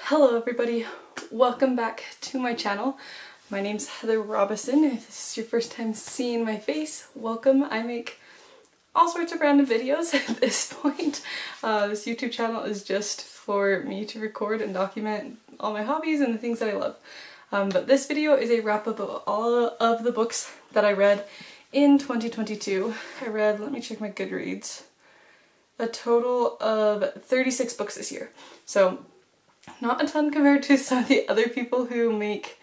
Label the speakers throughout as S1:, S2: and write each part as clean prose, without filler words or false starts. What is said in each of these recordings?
S1: Hello everybody, welcome back to my channel. My name's Heather Robison. If this is your first time seeing my face, welcome. I make all sorts of random videos at this point. This YouTube channel is just for me to record and document all my hobbies and the things that I love. But this video is a wrap-up of all of the books that I read in 2022. I read, let me check my Goodreads, a total of 36 books this year. So not a ton compared to some of the other people who make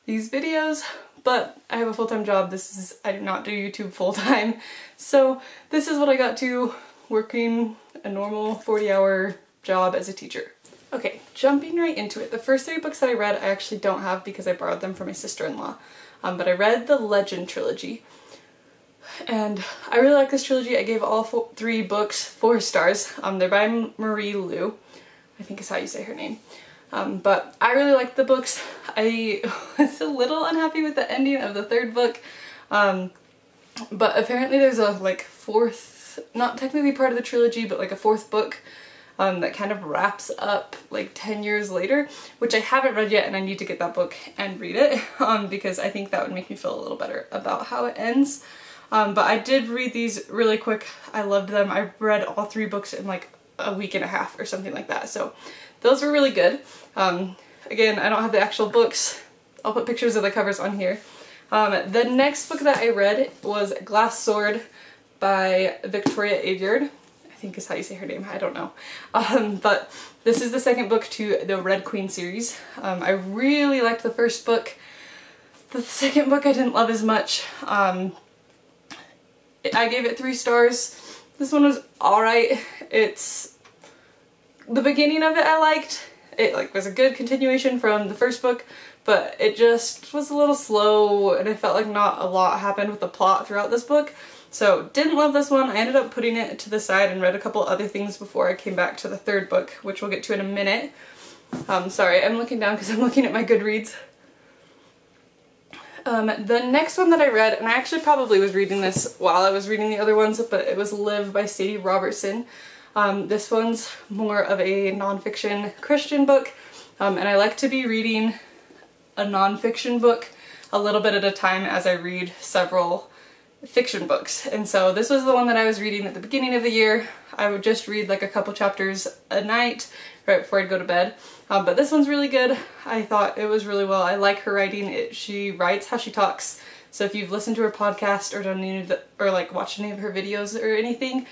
S1: these videos, but I have a full-time job. I do not do YouTube full-time. So this is what I got to working a normal 40-hour job as a teacher. Okay, jumping right into it. The first 3 books that I read I actually don't have because I borrowed them from my sister-in-law. But I read the Legend trilogy. And I really like this trilogy. I gave all 3 books 4 stars. They're by Marie Lu, I think is how you say her name. But I really liked the books. I was a little unhappy with the ending of the 3rd book. But apparently there's a like 4th, not technically part of the trilogy, but like a 4th book that kind of wraps up like 10 years later, which I haven't read yet, and I need to get that book and read it because I think that would make me feel a little better about how it ends. But I did read these really quick. I loved them. I read all 3 books in like a week and a half or something like that. So those were really good. Again, I don't have the actual books. I'll put pictures of the covers on here. The next book that I read was Glass Sword by Victoria Aveyard. I think is how you say her name. I don't know. But this is the 2nd book to the Red Queen series. I really liked the 1st book. The 2nd book I didn't love as much. I gave it 3 stars. This one was alright. The beginning of it I liked. It like was a good continuation from the 1st book, but it just was a little slow and I felt like not a lot happened with the plot throughout this book. So didn't love this one. I ended up putting it to the side and read a couple other things before I came back to the 3rd book, which we'll get to in a minute. Sorry, I'm looking down because I'm looking at my Goodreads. The next one that I read, and I actually probably was reading this while I was reading the other ones, but it was Live by Sadie Robertson. This one's more of a nonfiction Christian book, and I like to be reading a nonfiction book a little bit at a time as I read several fiction books. And so this was the one that I was reading at the beginning of the year. I would just read like a couple chapters a night right before I'd go to bed. But this one's really good. I thought it was really well. I like her writing. She writes how she talks. So if you've listened to her podcast or done any of the, or like watched any of her videos or anything,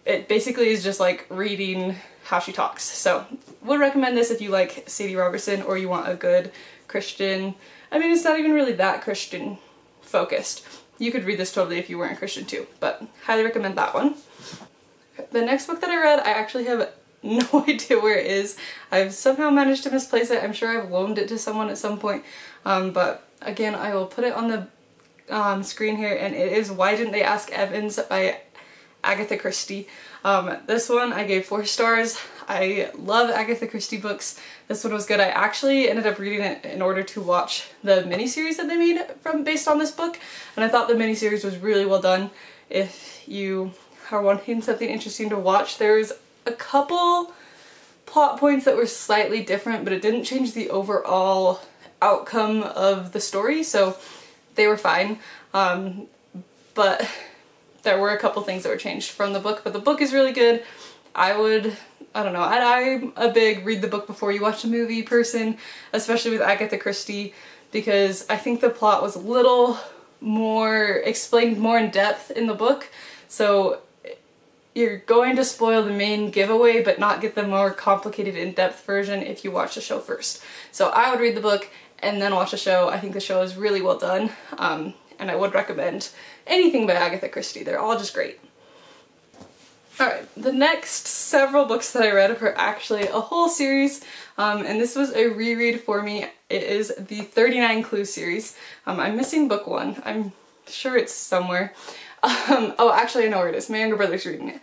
S1: it basically is just like reading how she talks. So would recommend this if you like Sadie Robertson or you want a good Christian. I mean, it's not even really that Christian focused. You could read this totally if you weren't a Christian too, but highly recommend that one. The next book that I read, I actually have no idea where it is. I've somehow managed to misplace it. I'm sure I've loaned it to someone at some point. But again, I will put it on the screen here, and it is Why Didn't They Ask Evans by Agatha Christie. This one I gave 4 stars. I love Agatha Christie books. This one was good. I actually ended up reading it in order to watch the miniseries that they made based on this book, and I thought the miniseries was really well done. If you are wanting something interesting to watch, there's a couple plot points that were slightly different, but it didn't change the overall outcome of the story, so they were fine. But there were a couple things that were changed from the book, but the book is really good. I don't know, I'm a big read the book before you watch the movie person, especially with Agatha Christie, because I think the plot was a little more explained more in depth in the book, so you're going to spoil the main giveaway but not get the more complicated in-depth version if you watch the show first. So I would read the book and then watch the show. I think the show is really well done, and I would recommend anything by Agatha Christie. They're all just great. Alright, the next several books that I read were actually a whole series, and this was a reread for me. It is the 39 Clues series. I'm missing book 1. I'm sure it's somewhere. Oh, actually I know where it is. My younger brother's reading it.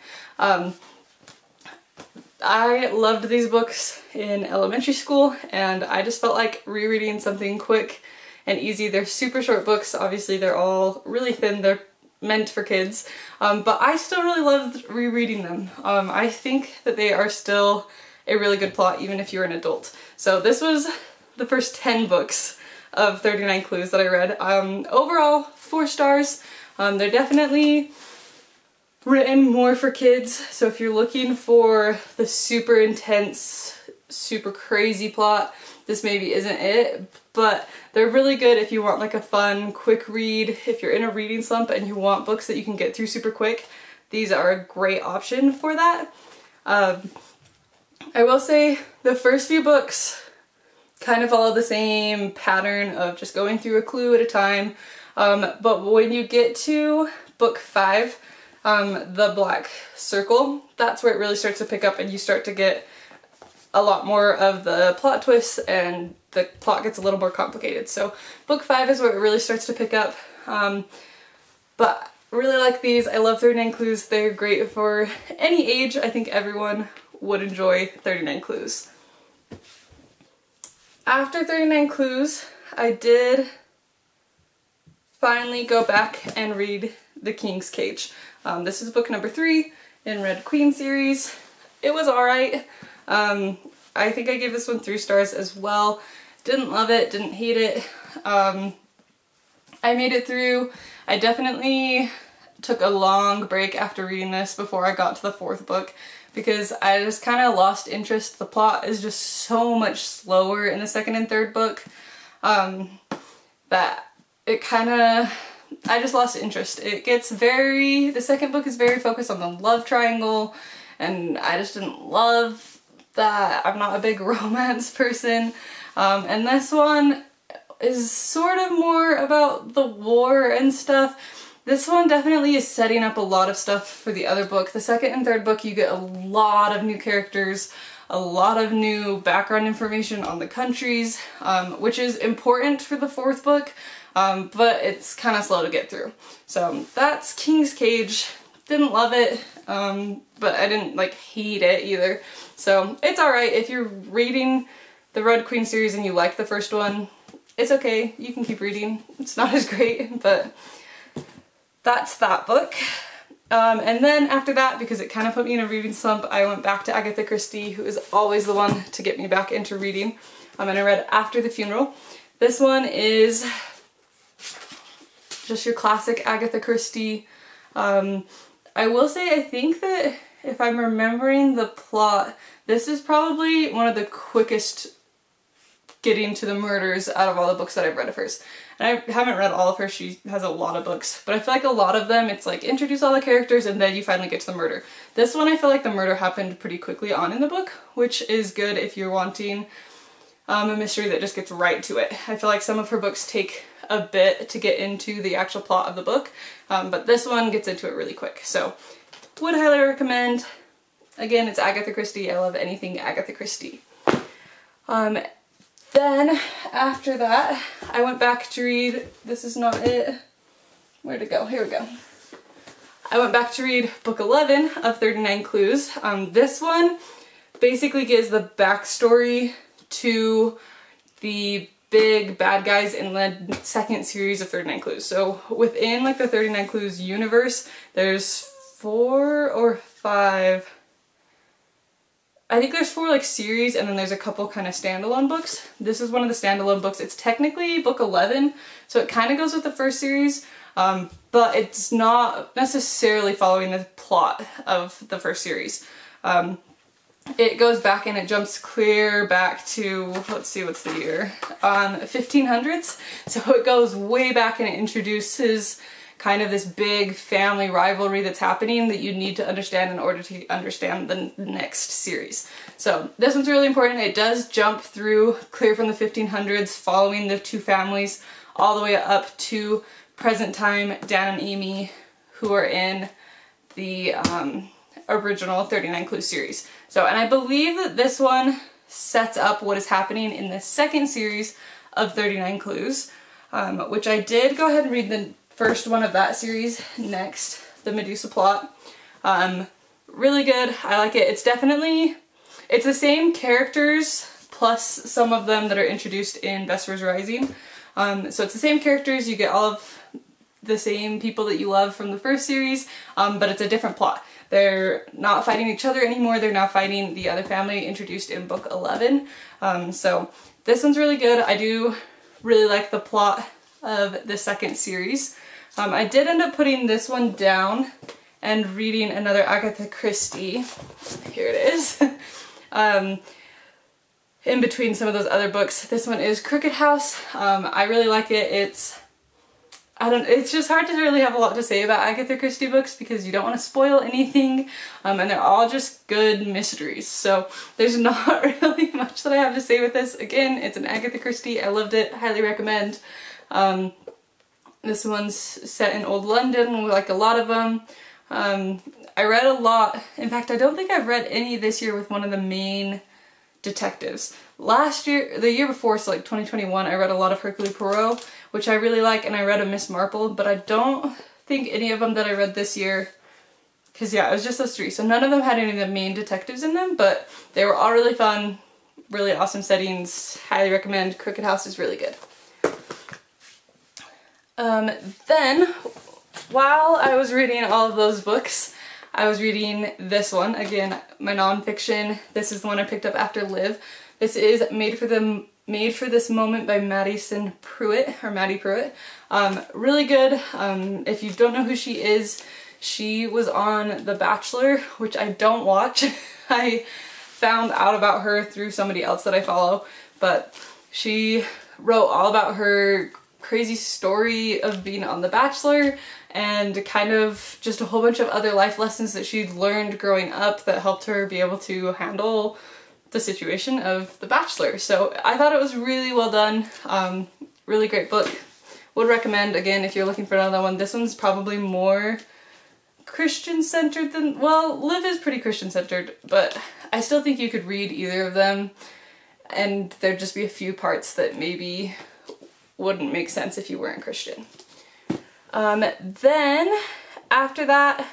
S1: I loved these books in elementary school, and I just felt like rereading something quick and easy. They're super short books. Obviously they're all really thin. They're meant for kids, but I still really loved rereading them. I think that they are still a really good plot even if you're an adult. So this was the first 10 books of 39 Clues that I read. Overall, 4 stars. They're definitely written more for kids, so if you're looking for the super intense, super crazy plot, this maybe isn't it, but they're really good if you want like a fun, quick read. If you're in a reading slump and you want books that you can get through super quick, these are a great option for that. I will say the first few books kind of follow the same pattern of just going through a clue at a time, but when you get to book 5, the Black Circle, that's where it really starts to pick up and you start to get a lot more of the plot twists and the plot gets a little more complicated. So book 5 is where it really starts to pick up. But I really like these. I love 39 Clues. They're great for any age. I think everyone would enjoy 39 Clues. After 39 Clues, I did finally go back and read The King's Cage. This is book number 3 in Red Queen series. It was alright. I think I gave this one 3 stars as well. Didn't love it, didn't hate it. I made it through. I definitely took a long break after reading this before I got to the 4th book because I just kind of lost interest. The plot is just so much slower in the 2nd and 3rd book that it kind of, I just lost interest. It gets very, the 2nd book is very focused on the love triangle and I just didn't love that. I'm not a big romance person. And this one is sort of more about the war and stuff. This one definitely is setting up a lot of stuff for the other book. The 2nd and 3rd book you get a lot of new characters, a lot of new background information on the countries, which is important for the 4th book, but it's kind of slow to get through. So that's King's Cage. Didn't love it, but I didn't like hate it either. So it's alright if you're reading the Red Queen series and you like the first one. It's okay, you can keep reading. It's not as great, but that's that book. And then after that, because it kind of put me in a reading slump, I went back to Agatha Christie, who is always the one to get me back into reading. And I read After the Funeral. This one is just your classic Agatha Christie. I will say I think that if I'm remembering the plot, this is probably one of the quickest getting to the murders out of all the books that I've read of hers. And I haven't read all of her, she has a lot of books, but I feel like a lot of them, it's like introduce all the characters and then you finally get to the murder. This one I feel like the murder happened pretty quickly on in the book, which is good if you're wanting a mystery that just gets right to it. I feel like some of her books take a bit to get into the actual plot of the book, but this one gets into it really quick. So would highly recommend. Again, it's Agatha Christie. I love anything Agatha Christie. Then after that, I went back to read, this is not it, where'd it go? Here we go. I went back to read book 11 of 39 Clues. This one basically gives the backstory to the big bad guys in the 2nd series of 39 Clues. So within like the 39 Clues universe, there's 4 or 5, I think there's 4 like series and then there's a couple kind of standalone books. This is one of the standalone books. It's technically book 11, so it kind of goes with the first series, but it's not necessarily following the plot of the first series. It goes back and it jumps clear back to, let's see, what's the year? 1500s. So it goes way back and it introduces kind of this big family rivalry that's happening that you need to understand in order to understand the next series. So this one's really important. It does jump through clear from the 1500s, following the 2 families all the way up to present time Dan and Amy, who are in the original 39 Clues series. So, and I believe that this one sets up what is happening in the 2nd series of 39 Clues, which I did go ahead and read the first one of that series next, the Medusa plot. Really good. I like it. It's definitely, it's the same characters plus some of them that are introduced in Vesper's Rising. So it's the same characters, you get all of the same people that you love from the first series, but it's a different plot. They're not fighting each other anymore, they're now fighting the other family introduced in book 11. So this one's really good. I do really like the plot of the second series. I did end up putting this one down and reading another Agatha Christie. Here it is. In between some of those other books. This one is Crooked House. I really like it. It's just hard to really have a lot to say about Agatha Christie books because you don't want to spoil anything, and they're all just good mysteries. So there's not really much that I have to say with this. Again, it's an Agatha Christie. I loved it. Highly recommend. This one's set in old London, like a lot of them. I read a lot. In fact, I don't think I've read any this year with one of the main detectives. Last year, the year before, so like 2021, I read a lot of Hercule Poirot, which I really like, and I read a Miss Marple, but I don't think any of them that I read this year, because yeah, it was just those three. So none of them had any of the main detectives in them, but they were all really fun, really awesome settings. Highly recommend. Crooked House is really good. Then, while I was reading all of those books, I was reading this one, again, my nonfiction. This is the one I picked up after Liv. This is Made for This Moment by Madison Pruitt, or Maddie Pruitt. Really good. If you don't know who she is, she was on The Bachelor, which I don't watch. I found out about her through somebody else that I follow, but she wrote all about her crazy story of being on The Bachelor and kind of just a whole bunch of other life lessons that she'd learned growing up that helped her be able to handle the situation of The Bachelor. So I thought it was really well done. Really great book. Would recommend, again, if you're looking for another one. This one's probably more Christian-centered than, well, Liv is pretty Christian-centered, but I still think you could read either of them and there'd just be a few parts that maybe wouldn't make sense if you weren't Christian. Then, after that,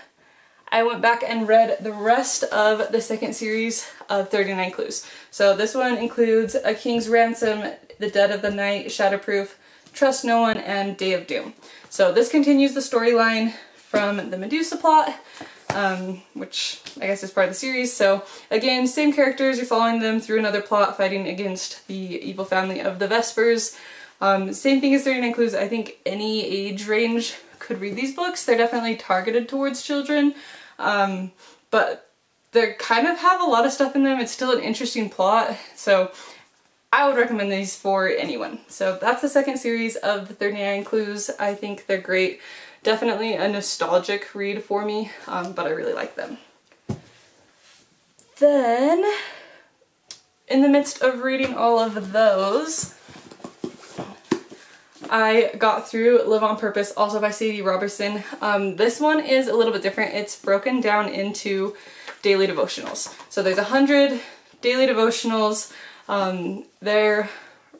S1: I went back and read the rest of the second series of 39 Clues. So this one includes A King's Ransom, The Dead of the Night, Shatterproof, Trust No One, and Day of Doom. So this continues the storyline from the Medusa plot, which I guess is part of the series. So again, same characters, you're following them through another plot fighting against the evil family of the Vespers. Same thing as 39 Clues. I think any age range could read these books. They're definitely targeted towards children, but they kind of have a lot of stuff in them. It's still an interesting plot, so I would recommend these for anyone. So that's the second series of the 39 Clues. I think they're great. Definitely a nostalgic read for me, but I really like them. Then, in the midst of reading all of those, I got through Live on Purpose, also by Sadie Robertson. This one is a little bit different. It's broken down into daily devotionals. So there's 100 daily devotionals. They're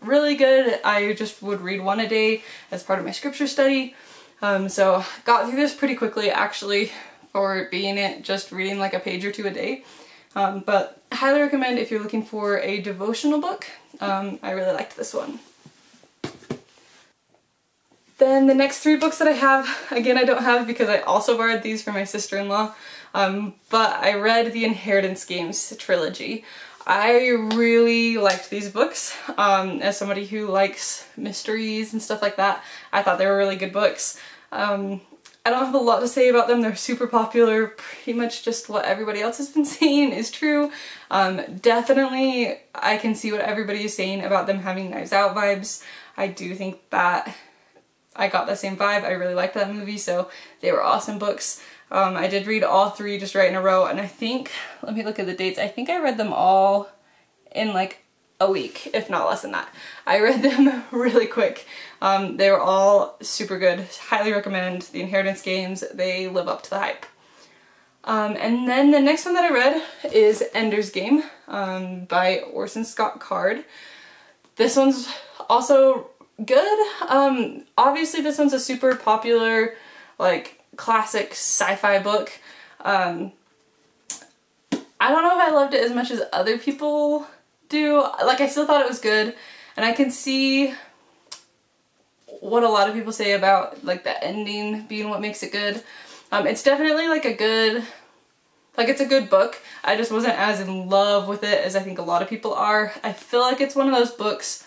S1: really good. I just would read one a day as part of my scripture study. So got through this pretty quickly, actually, for being it just reading like a page or two a day. But highly recommend if you're looking for a devotional book. I really liked this one. Then the next three books that I have, again I don't have because I also borrowed these from my sister-in-law, but I read the Inheritance Games trilogy. I really liked these books. As somebody who likes mysteries and stuff like that, I thought they were really good books. I don't have a lot to say about them. They're super popular. Pretty much just what everybody else has been saying is true. Definitely I can see what everybody is saying about them having Knives Out vibes. I do think that I got the same vibe. I really liked that movie, so they were awesome books. I did read all three just right in a row, and I think, let me look at the dates, I think I read them all in like a week, if not less than that. I read them really quick. They were all super good. Highly recommend the Inheritance Games. They live up to the hype. And then the next one that I read is Ender's Game by Orson Scott Card. This one's also good. Obviously this one's a super popular, like, classic sci-fi book. I don't know if I loved it as much as other people do. Like, I still thought it was good, and I can see what a lot of people say about, like, the ending being what makes it good. It's definitely, like, a good Like, it's a good book. I just wasn't as in love with it as I think a lot of people are. I feel like it's one of those books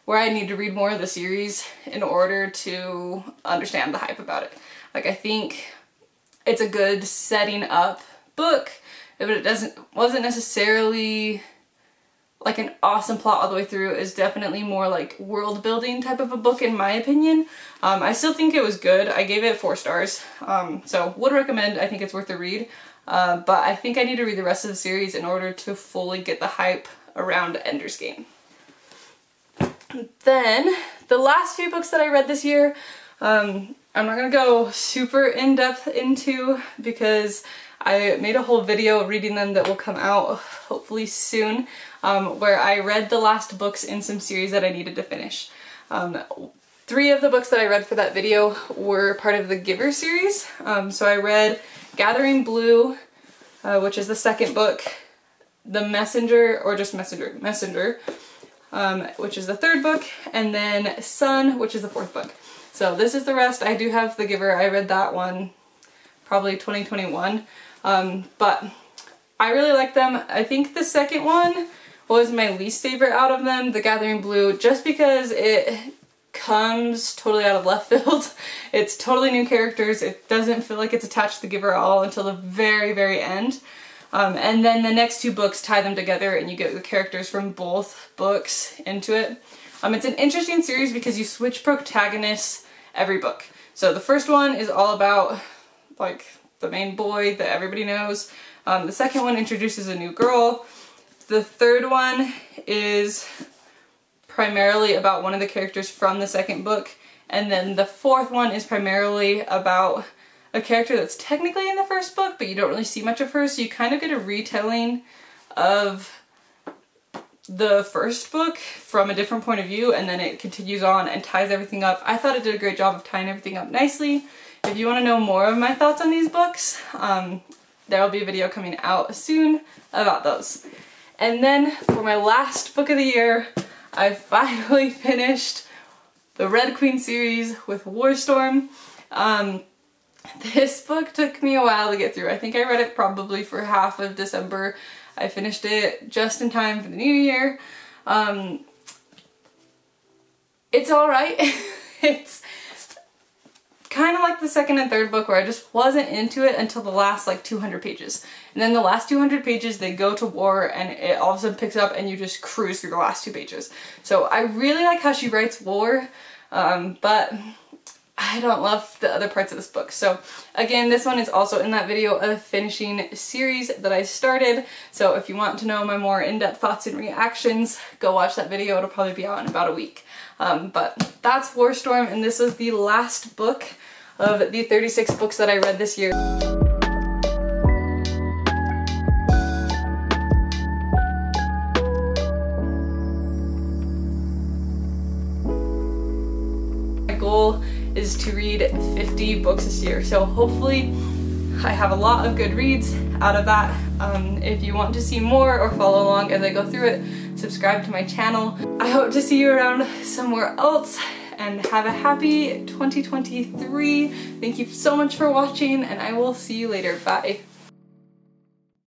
S1: where I need to read more of the series in order to understand the hype about it. Like, I think it's a good setting up book, but it wasn't necessarily like an awesome plot all the way through. Is definitely more like world building type of a book in my opinion. I still think it was good. I gave it 4 stars. So would recommend. I think it's worth a read. But I think I need to read the rest of the series in order to fully get the hype around Ender's Game. Then the last few books that I read this year, I'm not gonna go super in-depth into because I made a whole video reading them that will come out hopefully soon, where I read the last books in some series that I needed to finish. 3 of the books that I read for that video were part of the Giver series. So I read Gathering Blue, which is the 2nd book, The Messenger, or just Messenger, which is the 3rd book, and then Sun, which is the 4th book. So this is the rest. I do have The Giver. I read that one probably 2021. But I really like them. I think the 2nd one was my least favorite out of them, The Gathering Blue, just because it comes totally out of left field. It's totally new characters. It doesn't feel like it's attached to The Giver at all until the very, very end. And then the next 2 books tie them together and you get the characters from both books into it. It's an interesting series because you switch protagonists every book. So the first one is all about like the main boy that everybody knows. The 2nd one introduces a new girl. The 3rd one is primarily about one of the characters from the 2nd book. And then the 4th one is primarily about a character that's technically in the 1st book, but you don't really see much of her, so you kind of get a retelling of the 1st book from a different point of view, and then it continues on and ties everything up. I thought it did a great job of tying everything up nicely. If you want to know more of my thoughts on these books, there will be a video coming out soon about those. And then for my last book of the year, I finally finished the Red Queen series with Warstorm. This book took me a while to get through. I think I read it probably for half of December. I finished it just in time for the new year. It's alright. It's kind of like the 2nd and 3rd book where I just wasn't into it until the last like 200 pages. And then the last 200 pages they go to war and it all of a sudden picks up and you just cruise through the last 2 pages. So I really like how she writes war, but I don't love the other parts of this book. So again, this one is also in that video of finishing series that I started. So if you want to know my more in-depth thoughts and reactions, go watch that video. It'll probably be out in about a week. But that's Warstorm, and this was the last book of the 36 books that I read this year. My goal is to read 50 books this year, so hopefully I have a lot of good reads out of that. If you want to see more or follow along as I go through it, subscribe to my channel. I hope to see you around somewhere else, and have a happy 2023. Thank you so much for watching, and I will see you later. Bye.